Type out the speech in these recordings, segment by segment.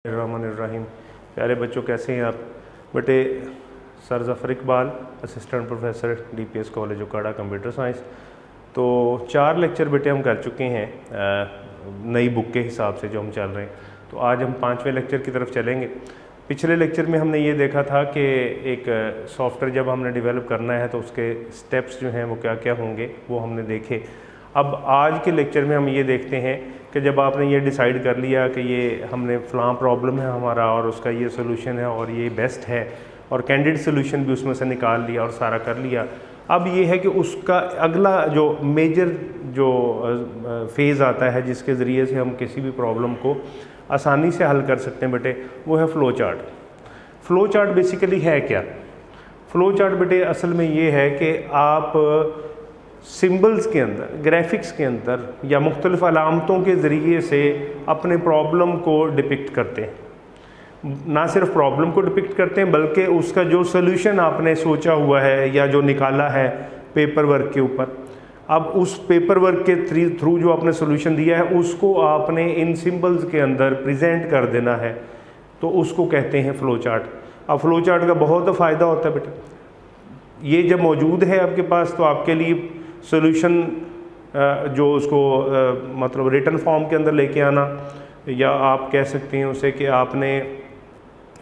रहमान। प्यारे बच्चों, कैसे हैं आप? बेटे, sir Zafar Iqbal, assistant professor DPS college उकाड़ा, कंप्यूटर साइंस। तो 4 लेक्चर बेटे हम कर चुके हैं नई बुक के हिसाब से जो हम चल रहे हैं। तो आज हम 5वें लेक्चर की तरफ चलेंगे। पिछले लेक्चर में हमने ये देखा था कि एक सॉफ्टवेयर जब हमने डेवलप करना है तो उसके स्टेप्स जो हैं वो क्या क्या होंगे वो हमने देखे। अब आज के लेक्चर में हम ये देखते हैं कि जब आपने ये डिसाइड कर लिया कि ये हमने फ़लाँ प्रॉब्लम है हमारा और उसका ये सोल्यूशन है और ये बेस्ट है और कैंडिडेट सोल्यूशन भी उसमें से निकाल लिया और सारा कर लिया, अब ये है कि उसका अगला जो मेजर जो फेज़ आता है जिसके ज़रिए से हम किसी भी प्रॉब्लम को आसानी से हल कर सकते हैं बेटे, वो है flow chart. Flow chart basically है क्या? फ़्लो चार्ट बेटे असल में ये है कि आप सिंबल्स के अंदर, ग्राफिक्स के अंदर या मुख्तलिफ अलामतों के ज़रिए से अपने प्रॉब्लम को डिपिक्ट करते हैं। ना सिर्फ प्रॉब्लम को डिपिक्ट करते हैं बल्कि उसका जो सोल्यूशन आपने सोचा हुआ है या जो निकाला है पेपर वर्क के ऊपर, अब उस पेपर वर्क के थ्रू जो आपने सोल्यूशन दिया है उसको आपने इन सिंबल्स के अंदर प्रेजेंट कर देना है, तो उसको कहते हैं फ़्लो चार्ट। अब फ़्लो चार्ट का बहुत फ़ायदा होता है बेटा, ये जब मौजूद है आपके पास तो आपके लिए सोल्यूशन जो उसको मतलब रिटन फॉर्म के अंदर लेके आना, या आप कह सकते हैं उसे कि आपने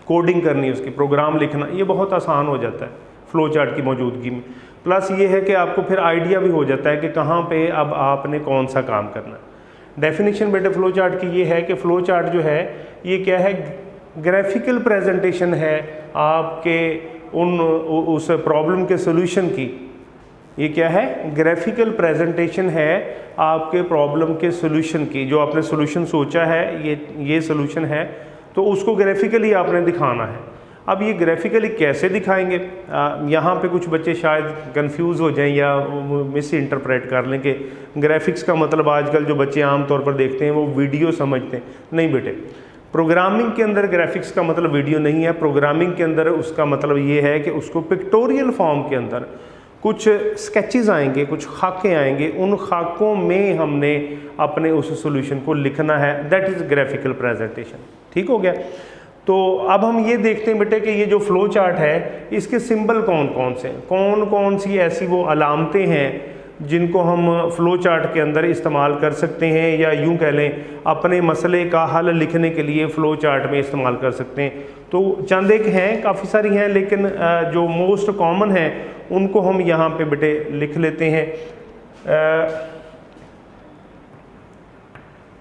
कोडिंग करनी है, उसकी प्रोग्राम लिखना, ये बहुत आसान हो जाता है फ़्लो चार्ट की मौजूदगी में। प्लस ये है कि आपको फिर आइडिया भी हो जाता है कि कहाँ पे अब आपने कौन सा काम करना है। डेफिनेशन बेटे फ़्लो चार्ट की ये है कि फ़्लो चार्ट जो है ये क्या है, ग्राफिकल प्रेजेंटेशन है आपके उस प्रॉब्लम के सोल्यूशन की। ये क्या है? ग्राफिकल प्रेजेंटेशन है आपके प्रॉब्लम के सोल्यूशन की। जो आपने सोल्यूशन सोचा है, ये सोल्यूशन है, तो उसको ग्राफिकली आपने दिखाना है। अब ये ग्राफिकली कैसे दिखाएंगे? यहाँ पे कुछ बच्चे शायद कंफ्यूज हो जाएं या मिस इंटरप्रेट कर लें कि ग्राफिक्स का मतलब आजकल जो बच्चे आम तौर पर देखते हैं वो वीडियो समझते हैं। नहीं बेटे, प्रोग्रामिंग के अंदर ग्राफिक्स का मतलब वीडियो नहीं है। प्रोग्रामिंग के अंदर उसका मतलब ये है कि उसको पिक्टोरियल फॉर्म के अंदर कुछ स्केचेस आएंगे, कुछ खाके आएंगे, उन खाकों में हमने अपने उस सॉल्यूशन को लिखना है। That is graphical presentation. ठीक हो गया? तो अब हम ये देखते हैं बेटे कि ये जो फ़्लो चार्ट है इसके सिंबल कौन कौन से हैं, कौन कौन सी ऐसी वो अलामतें हैं जिनको हम फ़्लो चार्ट के अंदर इस्तेमाल कर सकते हैं, या यूँ कह लें अपने मसले का हल लिखने के लिए फ़्लो चार्ट में इस्तेमाल कर सकते हैं। तो चंद एक हैं, काफ़ी सारी हैं, लेकिन जो मोस्ट कॉमन हैं उनको हम यहाँ पे बेटे लिख लेते हैं।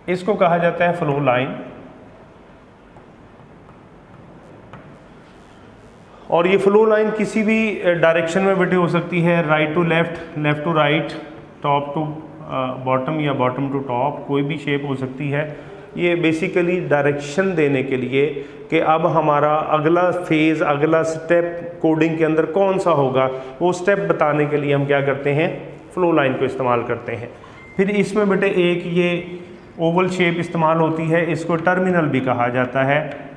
इसको कहा जाता है फ़्लो लाइन, और ये फ़्लो लाइन किसी भी डायरेक्शन में बेटे हो सकती है, right to left, left to right, top to bottom या बॉटम टू टॉप, कोई भी शेप हो सकती है। ये बेसिकली डायरेक्शन देने के लिए कि अब हमारा अगला फेज़, अगला स्टेप कोडिंग के अंदर कौन सा होगा, वो स्टेप बताने के लिए हम क्या करते हैं, फ़्लो लाइन को इस्तेमाल करते हैं। फिर इसमें बेटे एक ये ओवल शेप इस्तेमाल होती है, इसको टर्मिनल भी कहा जाता है।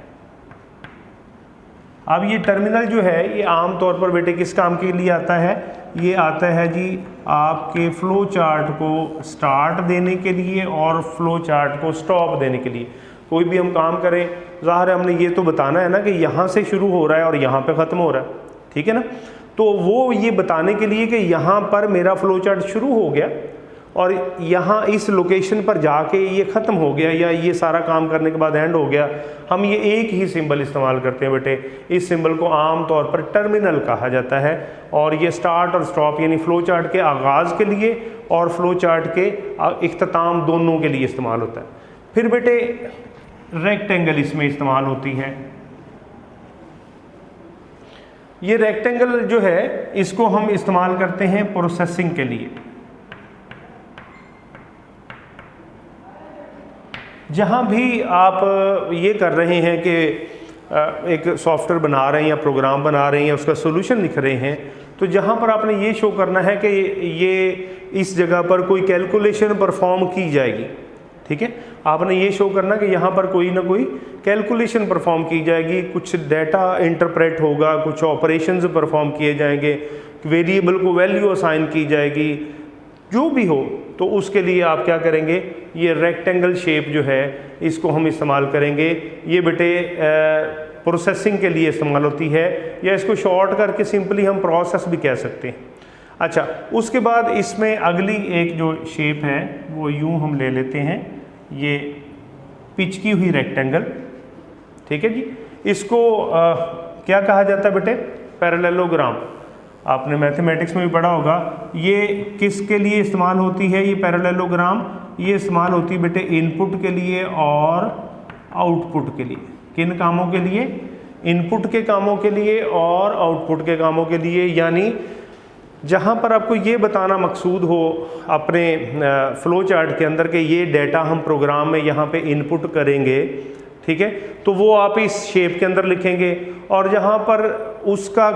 अब ये टर्मिनल जो है ये आम तौर पर बेटे किस काम के लिए आता है? ये आता है जी आपके फ़्लो चार्ट को स्टार्ट देने के लिए और फ़्लो चार्ट को स्टॉप देने के लिए। कोई भी हम काम करें, ज़ाहिर है हमने ये तो बताना है ना कि यहाँ से शुरू हो रहा है और यहाँ पे ख़त्म हो रहा है, ठीक है ना? तो वो ये बताने के लिए कि यहाँ पर मेरा फ़्लो चार्ट शुरू हो गया और यहाँ इस लोकेशन पर जाके ये ख़त्म हो गया, या ये सारा काम करने के बाद एंड हो गया, हम ये एक ही सिंबल इस्तेमाल करते हैं बेटे। इस सिंबल को आम तौर पर टर्मिनल कहा जाता है, और ये स्टार्ट और स्टॉप यानी फ़्लो चार्ट के आगाज़ के लिए और फ़्लो चार्ट के इख्तिताम दोनों के लिए इस्तेमाल होता है। फिर बेटे रेक्टेंगल इसमें इस्तेमाल होती है। ये रेक्टेंगल जो है इसको हम इस्तेमाल करते हैं प्रोसेसिंग के लिए। जहाँ भी आप ये कर रहे हैं कि एक सॉफ्टवेयर बना रहे हैं या प्रोग्राम बना रहे हैं या उसका सोल्यूशन लिख रहे हैं, तो जहाँ पर आपने ये शो करना है कि ये इस जगह पर कोई कैलकुलेशन परफॉर्म की जाएगी, ठीक है? आपने ये शो करना कि यहाँ पर कोई ना कोई कैलकुलेशन परफॉर्म की जाएगी, कुछ डाटा इंटरप्रेट होगा, कुछ ऑपरेशंस परफॉर्म किए जाएंगे, वेरिएबल को वैल्यू असाइन की जाएगी, जो भी हो तो उसके लिए आप क्या करेंगे, ये रेक्टेंगल शेप जो है इसको हम इस्तेमाल करेंगे। ये बेटे प्रोसेसिंग के लिए इस्तेमाल होती है, या इसको शॉर्ट करके सिंपली हम प्रोसेस भी कह सकते हैं। अच्छा, उसके बाद इसमें अगली एक जो शेप है वो यूं हम ले लेते हैं, ये पिचकी हुई रेक्टेंगल, ठीक है जी। इसको क्या कहा जाता है बेटे, पैरेललोग्राम। आपने मैथमेटिक्स में भी पढ़ा होगा। ये किसके लिए इस्तेमाल होती है, ये पैरेललोग्राम? ये इस्तेमाल होती है बेटे इनपुट के लिए और आउटपुट के लिए। किन कामों के लिए? इनपुट के कामों के लिए और आउटपुट के कामों के लिए। यानी जहाँ पर आपको ये बताना मकसूद हो अपने फ्लो चार्ट के अंदर कि ये डेटा हम प्रोग्राम में यहाँ पे इनपुट करेंगे, ठीक है, तो वो आप इस शेप के अंदर लिखेंगे। और जहाँ पर उसका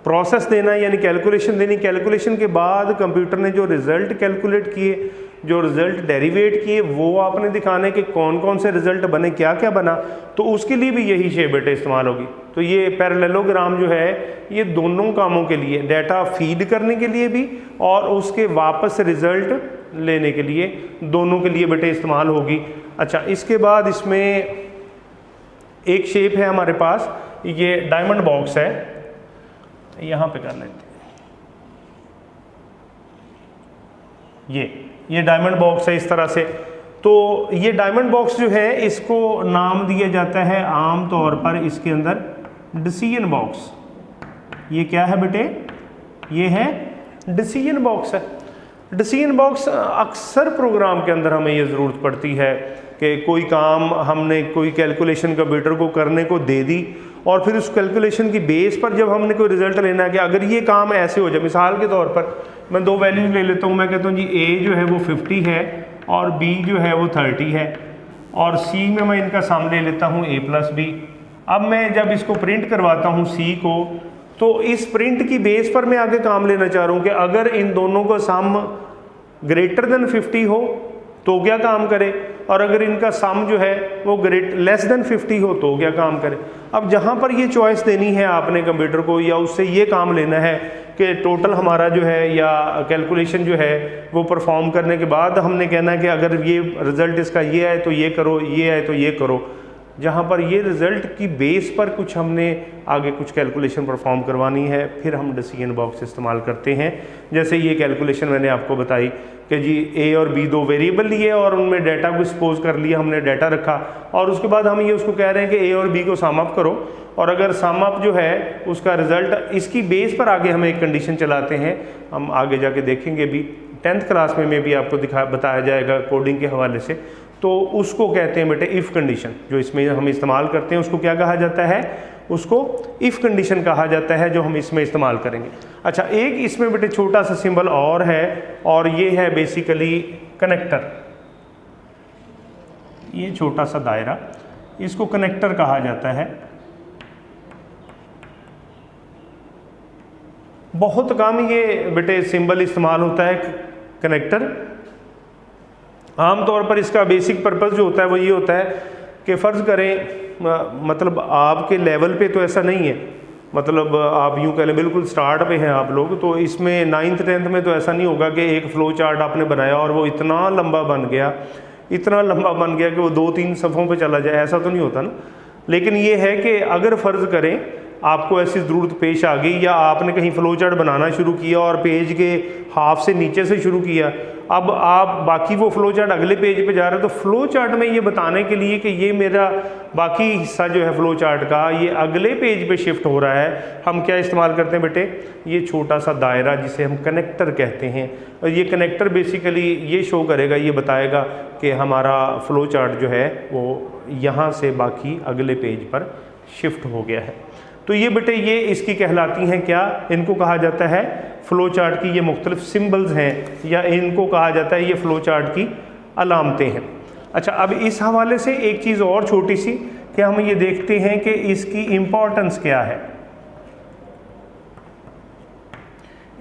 प्रोसेस देना है यानी कैलकुलेशन देनी, कैलकुलेशन के बाद कंप्यूटर ने जो रिज़ल्ट कैलकुलेट किए, जो रिज़ल्ट डेरिवेट किए, वो आपने दिखाने के कौन कौन से रिज़ल्ट बने, क्या क्या बना, तो उसके लिए भी यही शेप बेटे इस्तेमाल होगी। तो ये पैरेललोग्राम जो है ये दोनों कामों के लिए, डाटा फीड करने के लिए भी और उसके वापस रिज़ल्ट लेने के लिए, दोनों के लिए बेटे इस्तेमाल होगी। अच्छा, इसके बाद इसमें एक शेप है हमारे पास, ये डायमंड बॉक्स है, यहाँ पे कर लेते हैं। ये डायमंड बॉक्स है इस तरह से। तो ये डायमंड बॉक्स जो है इसको नाम दिया जाता है आम तौर पर इसके अंदर डिसीजन बॉक्स। ये क्या है बेटे? ये है डिसीजन बॉक्स है। डिसीजन बॉक्स अक्सर प्रोग्राम के अंदर हमें ये ज़रूरत पड़ती है कि कोई काम हमने कोई कैलकुलेशन कंप्यूटर को करने को दे दी और फिर उस कैलकुलेशन की बेस पर जब हमने कोई रिजल्ट लेना है कि अगर ये काम ऐसे हो जाए, मिसाल के तौर पर मैं दो वैल्यूज ले लेता हूँ, मैं कहता हूँ जी ए जो है वो 50 है और बी जो है वो 30 है और सी में मैं इनका सम ले लेता हूँ a+b। अब मैं जब इसको प्रिंट करवाता हूँ सी को, तो इस प्रिंट की बेस पर मैं आगे काम लेना चाह रहा हूँ कि अगर इन दोनों का सम ग्रेटर देन 50 हो तो क्या काम करे, और अगर इनका सम जो है वो लेस देन 50 हो तो क्या काम करे। अब जहाँ पर ये चॉइस देनी है आपने कंप्यूटर को, या उससे ये काम लेना है कि टोटल हमारा जो है या कैलकुलेशन जो है वो परफॉर्म करने के बाद हमने कहना है कि अगर ये रिज़ल्ट इसका ये आए तो ये करो, ये आए तो ये करो, जहाँ पर ये रिज़ल्ट की बेस पर कुछ हमने आगे कुछ कैलकुलेशन परफॉर्म करवानी है, फिर हम डिसीजन बॉक्स इस्तेमाल करते हैं। जैसे ये कैलकुलेशन मैंने आपको बताई कि जी ए और बी दो वेरिएबल लिए और उनमें डाटा को सपोज कर लिया, हमने डाटा रखा और उसके बाद हम ये उसको कह रहे हैं कि ए और बी को सम अप करो, और अगर सम अप जो है उसका रिज़ल्ट इसकी बेस पर आगे हम एक कंडीशन चलाते हैं, हम आगे जाके देखेंगे भी 10th क्लास में भी आपको बताया जाएगा कोडिंग के हवाले से। तो उसको कहते हैं बेटे इफ़ कंडीशन, जो इसमें हम इस्तेमाल करते हैं उसको क्या कहा जाता है, उसको इफ़ कंडीशन कहा जाता है, जो हम इसमें इस्तेमाल करेंगे। अच्छा, एक इसमें बेटे छोटा सा सिंबल और है, और ये है बेसिकली कनेक्टर। ये छोटा सा दायरा, इसको कनेक्टर कहा जाता है। बहुत कम ये बेटे सिंबल इस्तेमाल होता है कनेक्टर। आमतौर पर इसका बेसिक पर्पस जो होता है वो ये होता है कि फ़र्ज़ करें मतलब आपके लेवल पे तो ऐसा नहीं है, मतलब आप यूँ कह लें बिल्कुल स्टार्ट पे हैं आप लोग, तो इसमें 9th 10th में तो ऐसा नहीं होगा कि एक फ़्लो चार्ट आपने बनाया और वो इतना लंबा बन गया, इतना लंबा बन गया कि वो 2-3 सफ़ों पे चला जाए, ऐसा तो नहीं होता ना। लेकिन ये है कि अगर फ़र्ज़ करें आपको ऐसी ज़रूरत पेश आ गई, या आपने कहीं फ़्लो चार्ट बनाना शुरू किया और पेज के हाफ से नीचे से शुरू किया, अब आप बाकी वो फ़्लो चार्ट अगले पेज पे जा रहे हो, तो फ़्लो चार्ट में ये बताने के लिए कि ये मेरा बाकी हिस्सा जो है फ़्लो चार्ट का ये अगले पेज पे शिफ्ट हो रहा है, हम क्या इस्तेमाल करते हैं बेटे, ये छोटा सा दायरा जिसे हम कनेक्टर कहते हैं। और ये कनेक्टर बेसिकली ये शो करेगा, ये बताएगा कि हमारा फ़्लो चार्ट जो है वो यहाँ से बाकी अगले पेज पर शिफ्ट हो गया है। तो ये बेटे ये इसकी कहलाती हैं क्या, इनको कहा जाता है फ़्लो चार्ट की ये मुख्तलिफ सिंबल्स हैं, या इनको कहा जाता है ये फ़्लो चार्ट की अलामतें हैं। अच्छा, अब इस हवाले से एक चीज़ और छोटी सी कि हम ये देखते हैं कि इसकी इम्पोर्टेंस क्या है।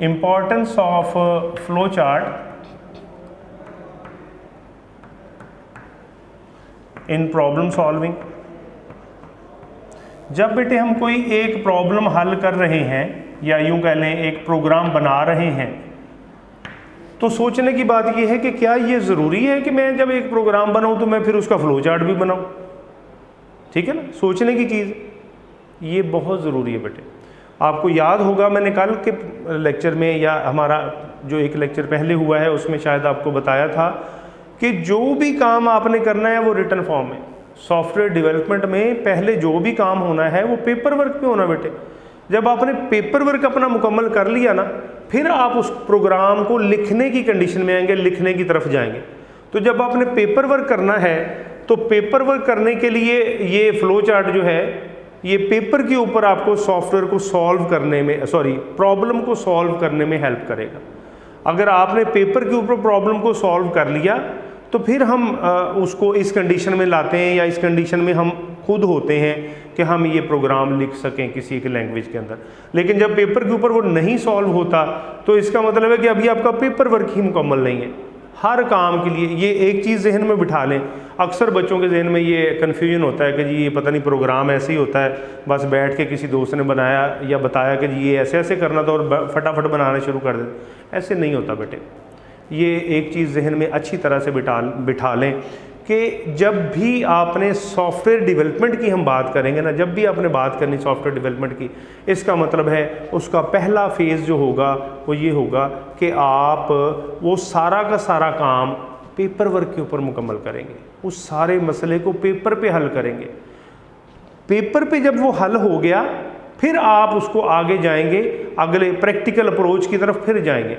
Importance of flow chart in problem solving. जब बेटे हम कोई एक प्रॉब्लम हल कर रहे हैं, या यूं कह लें एक प्रोग्राम बना रहे हैं, तो सोचने की बात यह है कि क्या ये ज़रूरी है कि मैं जब एक प्रोग्राम बनाऊं तो मैं फिर उसका फ्लो चार्ट भी बनाऊं? ठीक है ना, सोचने की चीज़, ये बहुत ज़रूरी है बेटे। आपको याद होगा मैंने कल के लेक्चर में या हमारा जो एक लेक्चर पहले हुआ है उसमें शायद आपको बताया था कि जो भी काम आपने करना है वो रिटन फॉर्म में, सॉफ्टवेयर डेवलपमेंट में पहले जो भी काम होना है वो पेपर वर्क पे होना बेटे। जब आपने पेपर वर्क अपना मुकम्मल कर लिया ना, फिर आप उस प्रोग्राम को लिखने की कंडीशन में आएंगे, लिखने की तरफ जाएंगे। तो जब आपने पेपर वर्क करना है तो पेपर वर्क करने के लिए ये फ्लो चार्ट जो है ये पेपर के ऊपर आपको सॉफ्टवेयर को सॉल्व करने में, प्रॉब्लम को सॉल्व करने में हेल्प करेगा। अगर आपने पेपर के ऊपर प्रॉब्लम को सॉल्व कर लिया तो फिर हम उसको इस कंडीशन में लाते हैं या इस कंडीशन में हम खुद होते हैं कि हम ये प्रोग्राम लिख सकें किसी एक लैंग्वेज के अंदर। लेकिन जब पेपर के ऊपर वो नहीं सॉल्व होता तो इसका मतलब है कि अभी आपका पेपर वर्क ही मुकम्मल नहीं है। हर काम के लिए ये एक चीज़ जहन में बिठा लें। अक्सर बच्चों के जहन में ये कन्फ्यूजन होता है कि जी ये पता नहीं प्रोग्राम ऐसे ही होता है, बस बैठ के किसी दोस्त ने बनाया या बताया कि जी ये ऐसे ऐसे करना था और फटाफट बनाना शुरू कर देते। ऐसे नहीं होता बेटे। ये एक चीज़ जहन में अच्छी तरह से बिठा लें कि जब भी आपने सॉफ्टवेयर डेवलपमेंट की हम बात करेंगे ना, जब भी आपने बात करनी सॉफ्टवेयर डेवलपमेंट की, इसका मतलब है उसका पहला फेज़ जो होगा वो ये होगा कि आप वो सारा का सारा काम पेपर वर्क के ऊपर मुकम्मल करेंगे, उस सारे मसले को पेपर पे हल करेंगे। पेपर पे जब वो हल हो गया फिर आप उसको आगे जाएंगे, अगले प्रैक्टिकल अप्रोच की तरफ फिर जाएंगे।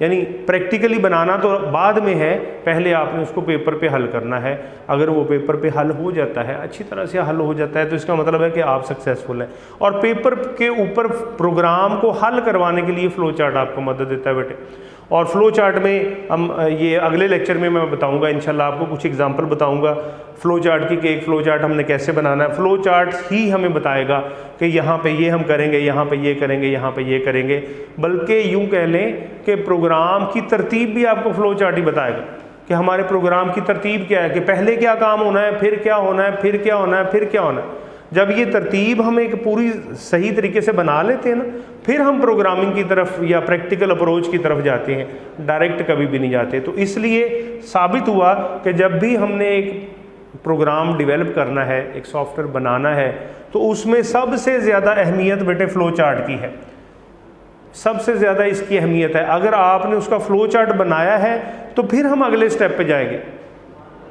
यानी प्रैक्टिकली बनाना तो बाद में है, पहले आपने उसको पेपर पे हल करना है। अगर वो पेपर पे हल हो जाता है, अच्छी तरह से हल हो जाता है, तो इसका मतलब है कि आप सक्सेसफुल हैं। और पेपर के ऊपर प्रोग्राम को हल करवाने के लिए फ्लो चार्ट आपको मदद देता है बेटे। और फ्लो चार्ट में हम ये अगले लेक्चर में मैं बताऊंगा इंशाल्लाह, आपको कुछ एग्जांपल बताऊंगा फ्लो चार्ट की कि एक फ्लो चार्ट हमने कैसे बनाना है। फ्लो चार्ट ही हमें बताएगा कि यहाँ पे ये हम करेंगे, यहाँ पे ये करेंगे, यहाँ पे ये करेंगे। बल्कि यूँ कह लें कि प्रोग्राम की तरतीब भी आपको फ्लो चार्ट ही बताएगा कि हमारे प्रोग्राम की तरतीब क्या है, कि पहले क्या काम होना है, फिर क्या होना है, फिर क्या होना है, फिर क्या होना है। जब ये तरतीब हम एक पूरी सही तरीके से बना लेते हैं ना, फिर हम प्रोग्रामिंग की तरफ या प्रैक्टिकल अप्रोच की तरफ जाते हैं, डायरेक्ट कभी भी नहीं जाते। तो इसलिए साबित हुआ कि जब भी हमने एक प्रोग्राम डेवलप करना है, एक सॉफ्टवेयर बनाना है, तो उसमें सबसे ज़्यादा अहमियत बेटे फ्लो चार्ट की है। सबसे ज़्यादा इसकी अहमियत है। अगर आपने उसका फ्लो चार्ट बनाया है तो फिर हम अगले स्टेप पे जाएंगे।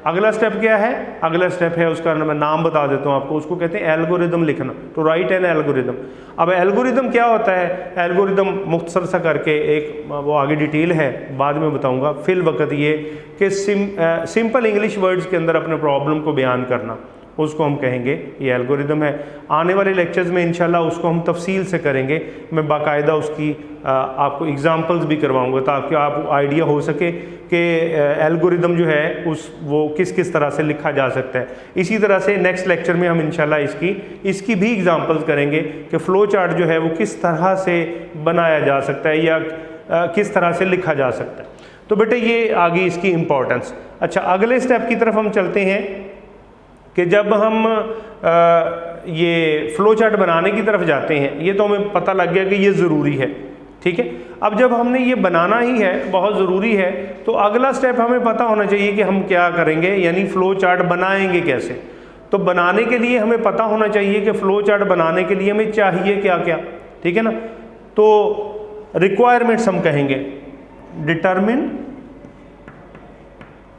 अगला स्टेप क्या है? अगला स्टेप है, उसका मैं नाम बता देता हूँ आपको, उसको कहते हैं एल्गोरिदम लिखना, टू राइट एन एल्गोरिदम। अब एल्गोरिदम क्या होता है? एल्गोरिदम मुख्तसर सा करके एक वो आगे डिटेल है, बाद में बताऊँगा। फिल वक्त ये कि सिंपल इंग्लिश वर्ड्स के अंदर अपने प्रॉब्लम को बयान करना, उसको हम कहेंगे ये एल्गोरिदम है। आने वाले लेक्चर्स में इंशाल्लाह उसको हम तफसील से करेंगे। मैं बाकायदा उसकी आपको एग्जांपल्स भी करवाऊंगा ताकि आपको आइडिया हो सके कि एल्गोरिदम जो है वो किस किस तरह से लिखा जा सकता है। इसी तरह से नेक्स्ट लेक्चर में हम इंशाल्लाह इसकी भी एग्जांपल्स करेंगे कि फ़्लो चार्ट जो है वो किस तरह से बनाया जा सकता है या किस तरह से लिखा जा सकता है। तो बेटे ये आगे इसकी इम्पोर्टेंस। अच्छा, अगले स्टेप की तरफ हम चलते हैं कि जब हम ये फ्लो चार्ट बनाने की तरफ जाते हैं, ये तो हमें पता लग गया कि ये ज़रूरी है, ठीक है। अब जब हमने ये बनाना ही है, बहुत ज़रूरी है, तो अगला स्टेप हमें पता होना चाहिए कि हम क्या करेंगे, यानी फ़्लो चार्ट बनाएंगे कैसे। तो बनाने के लिए हमें पता होना चाहिए कि फ़्लो चार्ट बनाने के लिए हमें चाहिए क्या क्या, ठीक है ना। तो रिक्वायरमेंट्स हम कहेंगे, डिटरमिन,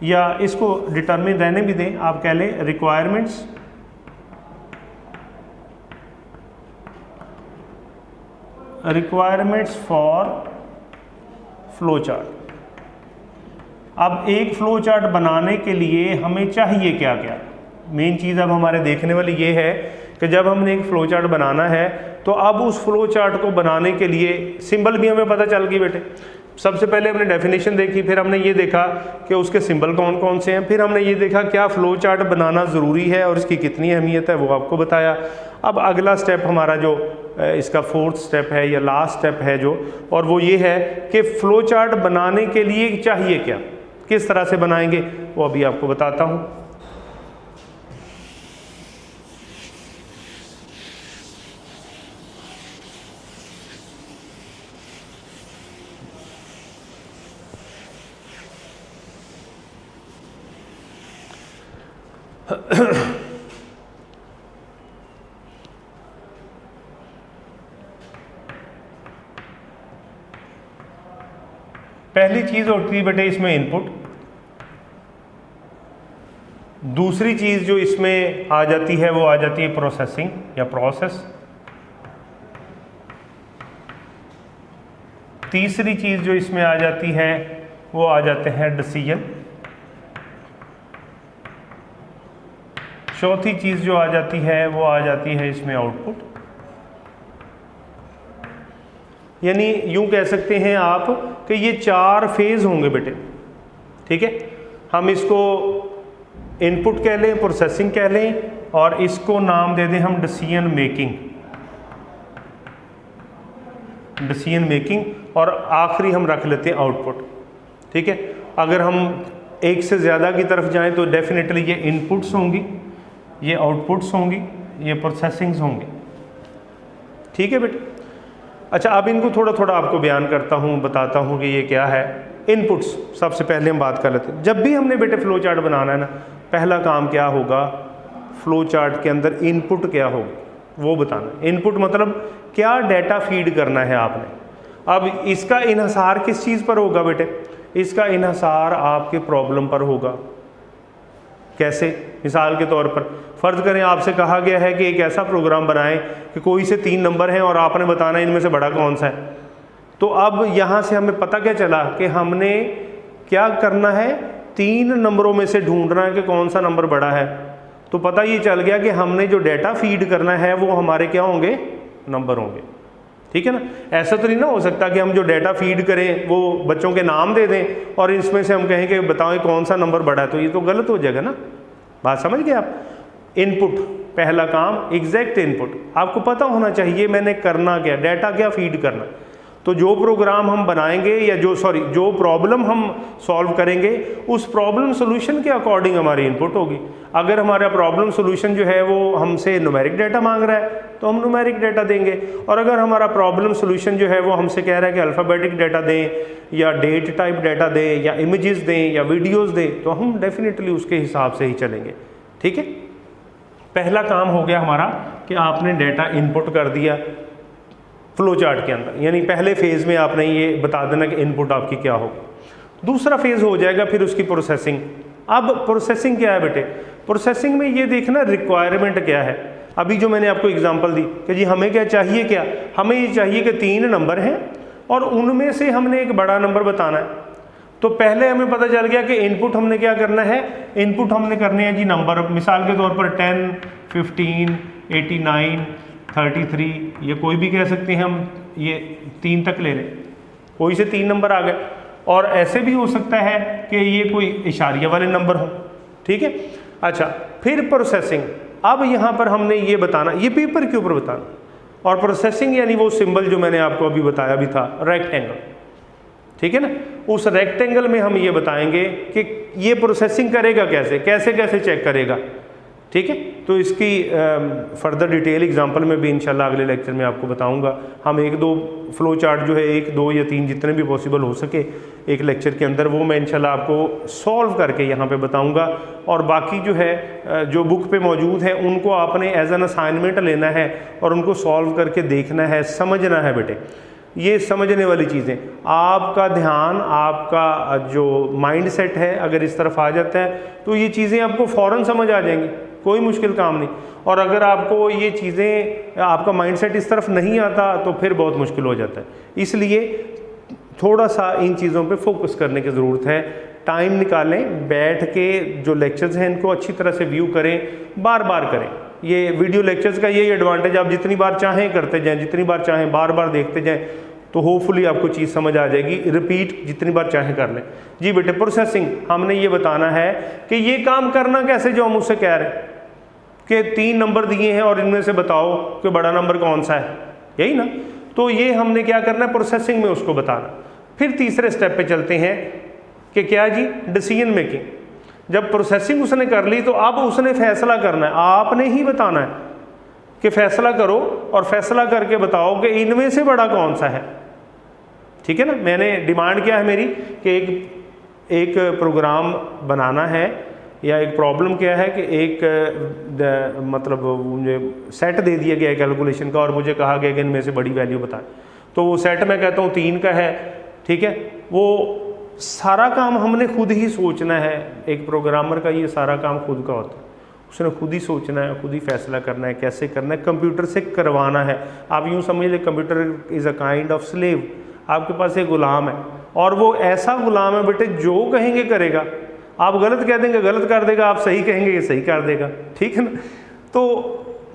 या इसको डिटरमिन रहने भी दें, आप कह लें requirements, requirements for flow chart. अब एक फ्लो चार्ट बनाने के लिए हमें चाहिए क्या क्या। मेन चीज़ अब हमारे देखने वाली ये है कि जब हमने एक फ्लो चार्ट बनाना है तो अब उस फ्लो चार्ट को बनाने के लिए सिंबल भी हमें पता चल गई बेटे। सबसे पहले हमने डेफिनेशन देखी, फिर हमने ये देखा कि उसके सिंबल कौन कौन से हैं, फिर हमने ये देखा क्या फ़्लो चार्ट बनाना ज़रूरी है और इसकी कितनी अहमियत है, वो आपको बताया। अब अगला स्टेप हमारा जो इसका फोर्थ स्टेप है या लास्ट स्टेप है जो, और वो ये है कि फ़्लो चार्ट बनाने के लिए चाहिए क्या, किस तरह से बनाएंगे, वो अभी आपको बताता हूँ। पहली चीज होती है बेटे इसमें इनपुट, दूसरी चीज जो इसमें आ जाती है वो आ जाती है प्रोसेसिंग या प्रोसेस, तीसरी चीज जो इसमें आ जाती है वो आ जाते हैं डिसीजन, चौथी चीज जो आ जाती है वो आ जाती है इसमें आउटपुट। यानी यूं कह सकते हैं आप कि ये 4 फेज होंगे बेटे, ठीक है। हम इसको इनपुट कह लें, प्रोसेसिंग कह लें, और इसको नाम दे दें हम डिसीजन मेकिंग, डिसीजन मेकिंग, और आखिरी हम रख लेते हैं आउटपुट, ठीक है। अगर हम एक से ज़्यादा की तरफ जाएं तो डेफिनेटली ये इनपुट्स होंगी, ये आउटपुट्स होंगी, ये प्रोसेसिंग्स होंगी, ठीक है बेटे। अच्छा, अब इनको थोड़ा थोड़ा आपको बयान करता हूँ, बताता हूँ कि ये क्या है। इनपुट्स सबसे पहले हम बात कर लेते हैं। जब भी हमने बेटे फ्लो चार्ट बनाना है ना, पहला काम क्या होगा, फ्लो चार्ट के अंदर इनपुट क्या होगा वो बताना। इनपुट मतलब क्या डाटा फीड करना है आपने। अब इसका इन्हिसार किस चीज़ पर होगा बेटे, इसका इन्हिसार आपके प्रॉब्लम पर होगा। कैसे? मिसाल के तौर पर फ़र्ज़ करें आपसे कहा गया है कि एक ऐसा प्रोग्राम बनाएं कि कोई से 3 नंबर हैं और आपने बताना इनमें से बड़ा कौन सा है। तो अब यहाँ से हमें पता क्या चला कि हमने क्या करना है, 3 नंबरों में से ढूंढना है कि कौन सा नंबर बड़ा है। तो पता ये चल गया कि हमने जो डाटा फीड करना है वो हमारे क्या होंगे, नंबर होंगे, ठीक है ना। ऐसा तो नहीं ना हो सकता कि हम जो डाटा फीड करें वो बच्चों के नाम दे दें और इसमें से हम कहें कि बताओ कौन सा नंबर बड़ा है, तो ये तो गलत हो जाएगा ना। बात समझ गए आप। इनपुट पहला काम, एग्जैक्ट इनपुट, आपको पता होना चाहिए मैंने करना क्या, डाटा क्या फीड करना। तो जो प्रोग्राम हम बनाएंगे या जो प्रॉब्लम हम सॉल्व करेंगे उस प्रॉब्लम सोल्यूशन के अकॉर्डिंग हमारी इनपुट होगी। अगर हमारा प्रॉब्लम सोल्यूशन जो है वो हमसे न्यूमेरिक डाटा मांग रहा है तो हम न्यूमेरिक डाटा देंगे, और अगर हमारा प्रॉब्लम सोल्यूशन जो है वो हमसे कह रहा है कि अल्फ़ाबेटिक डाटा दें या डेट टाइप डाटा दें या इमेजेस दें या वीडियोज़ दें, तो हम डेफिनेटली उसके हिसाब से ही चलेंगे, ठीक है। पहला काम हो गया हमारा कि आपने डाटा इनपुट कर दिया फ्लो चार्ट के अंदर, यानी पहले फेज़ में आपने ये बता देना कि इनपुट आपकी क्या होगी। दूसरा फेज़ हो जाएगा फिर उसकी प्रोसेसिंग। अब प्रोसेसिंग क्या है बेटे, प्रोसेसिंग में ये देखना रिक्वायरमेंट क्या है। अभी जो मैंने आपको एग्जांपल दी कि जी हमें क्या चाहिए, क्या हमें ये चाहिए कि 3 नंबर हैं और उनमें से हमने एक बड़ा नंबर बताना है। तो पहले हमें पता चल गया कि इनपुट हमने क्या करना है, इनपुट हमने करने हैं जी नंबर, मिसाल के तौर पर 10, 15, 89, 33, ये कोई भी कह सकते हैं हम, ये 3 तक ले लें, कोई से 3 नंबर आ गए। और ऐसे भी हो सकता है कि ये कोई इशारिया वाले नंबर हो, ठीक है। अच्छा, फिर प्रोसेसिंग। अब यहाँ पर हमने ये बताना, ये पेपर के ऊपर बताना, और प्रोसेसिंग यानी वो सिंबल जो मैंने आपको अभी बताया भी था, रेक्टेंगल, ठीक है ना। उस रेक्टेंगल में हम ये बताएंगे कि ये प्रोसेसिंग करेगा कैसे, कैसे कैसे चेक करेगा, ठीक है। तो इसकी फर्दर डिटेल एग्जांपल में भी इंशाल्लाह अगले लेक्चर में आपको बताऊंगा। हम 1-2 फ्लो चार्ट जो है 1, 2 या 3 जितने भी पॉसिबल हो सके एक लेक्चर के अंदर, वो मैं इंशाल्लाह आपको सॉल्व करके यहाँ पे बताऊंगा। और बाकी जो है जो बुक पे मौजूद है उनको आपने एज एन असाइनमेंट लेना है और उनको सॉल्व करके देखना है, समझना है बेटे। ये समझने वाली चीज़ें, आपका ध्यान, आपका जो माइंड सेट है अगर इस तरफ आ जाता है तो ये चीज़ें आपको फ़ौरन समझ आ जाएंगी, कोई मुश्किल काम नहीं। और अगर आपको ये चीज़ें, आपका माइंडसेट इस तरफ नहीं आता तो फिर बहुत मुश्किल हो जाता है। इसलिए थोड़ा सा इन चीज़ों पे फोकस करने की ज़रूरत है। टाइम निकालें, बैठ के जो लेक्चर्स हैं इनको अच्छी तरह से व्यू करें, बार बार करें। ये वीडियो लेक्चर्स का यही एडवांटेज, आप जितनी बार चाहें करते जाएँ, जितनी बार चाहें बार बार देखते जाएँ, तो होपफुली आपको चीज़ समझ आ जाएगी। रिपीट जितनी बार चाहें कर लें। जी बेटे, प्रोसेसिंग हमने ये बताना है कि ये काम करना कैसे जो हम उससे कह रहे हैं कि 3 नंबर दिए हैं और इनमें से बताओ कि बड़ा नंबर कौन सा है, यही ना। तो ये हमने क्या करना है, प्रोसेसिंग में उसको बताना। फिर तीसरे स्टेप पे चलते हैं कि क्या जी, डिसीजन मेकिंग। जब प्रोसेसिंग उसने कर ली तो अब उसने फैसला करना है, आपने ही बताना है कि फैसला करो और फैसला करके बताओ कि इनमें से बड़ा कौन सा है, ठीक है ना। मैंने डिमांड क्या है मेरी कि एक प्रोग्राम बनाना है या एक प्रॉब्लम क्या है कि एक मतलब मुझे सेट दे दिया गया है कैलकुलेशन का और मुझे कहा गया कि इनमें से बड़ी वैल्यू बताएं, तो वो सेट मैं कहता हूँ 3 का है, ठीक है। वो सारा काम हमने खुद ही सोचना है, एक प्रोग्रामर का ये सारा काम खुद का होता है, उसने खुद ही सोचना है, खुद ही फैसला करना है कैसे करना है, कंप्यूटर से करवाना है। आप यूँ समझ लें computer is a kind of slave, आपके पास एक गुलाम है और वो ऐसा गुलाम है बेटे जो कहेंगे करेगा, आप गलत कह देंगे गलत कर देगा, आप सही कहेंगे ये सही कर देगा, ठीक है ना। तो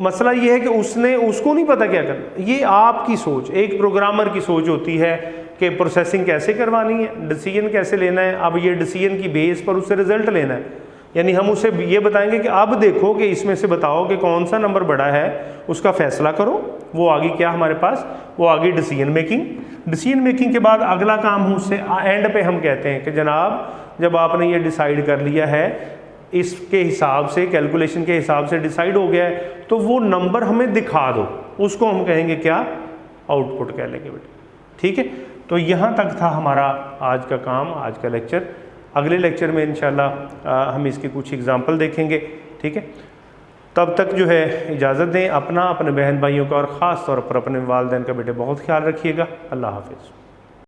मसला ये है कि उसको नहीं पता क्या करना, ये आपकी सोच, एक प्रोग्रामर की सोच होती है कि प्रोसेसिंग कैसे करवानी है, डिसीजन कैसे लेना है, अब ये डिसीजन की बेस पर उससे रिजल्ट लेना है। यानी हम उसे ये बताएंगे कि अब देखो कि इसमें से बताओ कि कौन सा नंबर बड़ा है, उसका फैसला करो। वो आगे क्या हमारे पास, वो आगे डिसीजन मेकिंग। डिसीजन मेकिंग के बाद अगला हम उससे एंड पे हम कहते हैं कि जनाब जब आपने ये डिसाइड कर लिया है, इसके हिसाब से कैलकुलेशन के हिसाब से डिसाइड हो गया है, तो वो नंबर हमें दिखा दो, उसको हम कहेंगे क्या, आउटपुट कह लेंगे बेटे, ठीक है। तो यहाँ तक था हमारा आज का काम, आज का लेक्चर। अगले लेक्चर में इंशाल्लाह हम इसके कुछ एग्जाम्पल देखेंगे, ठीक है। तब तक जो है इजाज़त दें, अपना, अपने बहन भाइयों का और ख़ास तौर पर अपने वालिदैन का बेटे बहुत ख्याल रखिएगा। अल्लाह हाफिज़।